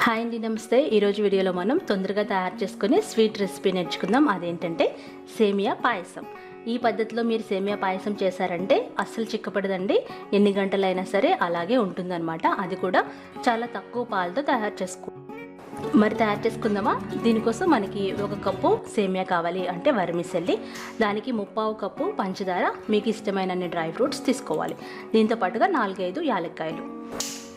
Hi అండి, నమస్తే. ఈరోజు వీడియోలో మనం తొందరగా తయారు చేసుకునే స్వీట్ రెసిపీ నేర్చుకుందాం. అదేంటంటే సేమియా పాయసం. ఈ పద్ధతిలో మీరు సేమియా పాయసం చేశారంటే అస్సలు చిక్కపడదండి. ఎన్ని గంటలైనా సరే అలాగే ఉంటుందన్నమాట. అది కూడా చాలా తక్కువ పాలతో తయారు మరి తయారు చేసుకుందామా? దీనికోసం మనకి 1 కప్పు సేమియా కావాలి, అంటే వరిమిసెల్లి. దానికి 1/2 కప్పు పంచదార, మీకు ఇష్టమైన డ్రై ఫ్రూట్స్ తీసుకోవాలి. దీంతో పాటుగా 4-5 యాలక్కాయలు.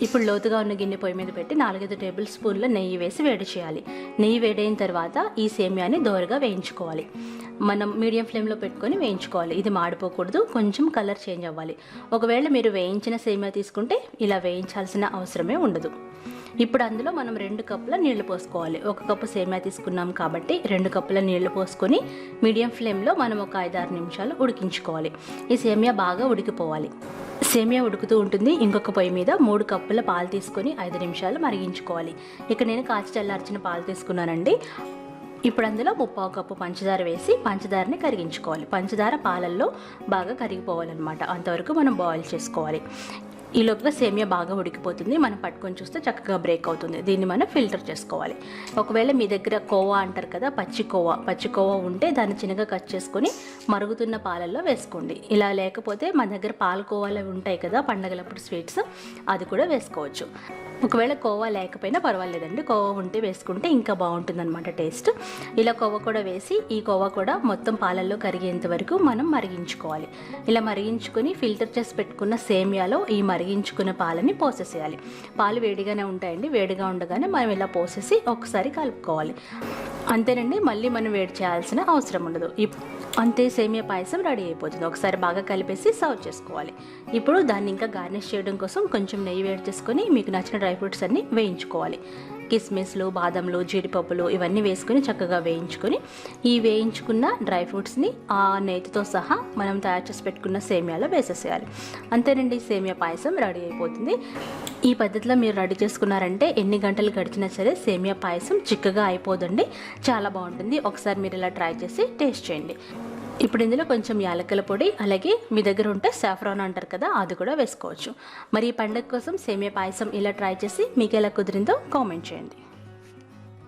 ఇప్పుడు లోతుగా ఉన్న గిన్నె పొయ్యి మీద పెట్టి 4-5 టేబుల్ స్పూన్ల నెయ్యి వేసి వేడి చేయాలి. నెయ్యి వేడైన తర్వాత ఈ సేమియాని దోరగా వేయించుకోవాలి. మనం మీడియం ఫ్లేమ్లో పెట్టుకొని వేయించుకోవాలి. ఇది మాడిపోకూడదు, కొంచెం కలర్ చేంజ్ అవ్వాలి. ఒకవేళ మీరు వేయించిన సేమియా తీసుకుంటే ఇలా వేయించాల్సిన అవసరమే ఉండదు. ఇప్పుడు అందులో మనం 2 కప్పుల నీళ్లు పోసుకోవాలి. 1 కప్పు సేమియా తీసుకున్నాం కాబట్టి 2 కప్పుల నీళ్లు పోసుకొని మీడియం ఫ్లేమ్లో మనం ఒక 5-6 నిమిషాలు ఉడికించుకోవాలి. ఈ సేమియా బాగా ఉడికిపోవాలి. సేమియా ఉడుకుతూ ఉంటుంది. ఇంకొక పొయ్యి మీద 3 కప్పుల పాలు తీసుకొని 5 నిమిషాలు మరిగించుకోవాలి. ఇక్కడ నేను కాచి చల్లార్చిన పాలు తీసుకున్నానండి. ఇప్పుడు అందులో 1/2 కప్పు పంచదార వేసి పంచదారని కరిగించుకోవాలి. పంచదార పాలల్లో బాగా కరిగిపోవాలన్నమాట. అంతవరకు మనం బాయిల్ చేసుకోవాలి. ఈ లోపుగా సేమియా బాగా ఉడికిపోతుంది. మనం పట్టుకొని చూస్తే చక్కగా బ్రేక్ అవుతుంది. దీన్ని మనం ఫిల్టర్ చేసుకోవాలి. ఒకవేళ మీ దగ్గర కోవా అంటారు కదా, పచ్చి కోవా ఉంటే దాన్ని చిన్నగా కట్ చేసుకొని మరుగుతున్న పాలల్లో వేసుకోండి. ఇలా లేకపోతే మన దగ్గర పాలకోవాలు ఉంటాయి కదా పండగలప్పుడు స్వీట్స్, అది కూడా వేసుకోవచ్చు. ఒకవేళ కోవా లేకపోయినా పర్వాలేదండి, కోవా ఉంటే వేసుకుంటే ఇంకా బాగుంటుంది అనమాట టేస్ట్. ఇలా కోవా కూడా వేసి ఈ కోవా కూడా మొత్తం పాలల్లో కరిగేంత వరకు మనం మరిగించుకోవాలి. ఇలా మరిగించుకొని ఫిల్టర్ చేసి పెట్టుకున్న సేమియాలో ఈ మరిగించుకున్న పాలని పోసేసేయాలి. పాలు వేడిగానే ఉంటాయండి. వేడిగా ఉండగానే మనం ఇలా పోసేసి ఒకసారి కలుపుకోవాలి. అంతేనండి, మళ్ళీ మనం వేడి చేయాల్సిన అవసరం ఉండదు. అంతే, సేమియా పాయసం రెడీ అయిపోతుంది. ఒకసారి బాగా కలిపేసి సర్వ్ చేసుకోవాలి. ఇప్పుడు దాన్ని ఇంకా గార్నిష్ చేయడం కోసం కొంచెం నెయ్యి వేడి చేసుకొని మీకు నచ్చిన డ్రై ఫ్రూట్స్ అన్నీ వేయించుకోవాలి. కిస్మిస్లు, బాదంలు, జీడిపప్పులు ఇవన్నీ వేసుకొని చక్కగా వేయించుకొని ఈ వేయించుకున్న డ్రై ఫ్రూట్స్ని ఆ నెయ్యితో సహా మనం తయారు చేసి పెట్టుకున్న సేమియాలో వేసేసేయాలి. అంతేనండి, సేమియా పాయసం రెడీ అయిపోతుంది. ఈ పద్ధతిలో మీరు రెడీ చేసుకున్నారంటే ఎన్ని గంటలు గడిచినా సరే సేమియా పాయసం చిక్కగా అయిపోదండి. చాలా బాగుంటుంది. ఒకసారి మీరు ఇలా ట్రై చేసి టేస్ట్ చేయండి. ఇప్పుడు ఇందులో కొంచెం యాలక్కల పొడి, అలాగే మీ దగ్గర ఉంటే సాఫ్రాన్ అంటారు కదా, అది కూడా వేసుకోవచ్చు. మరి ఈ పండుగ కోసం సేమియా పాయసం ఇలా ట్రై చేసి మీకు ఎలా కుదిరిందో కామెంట్ చేయండి.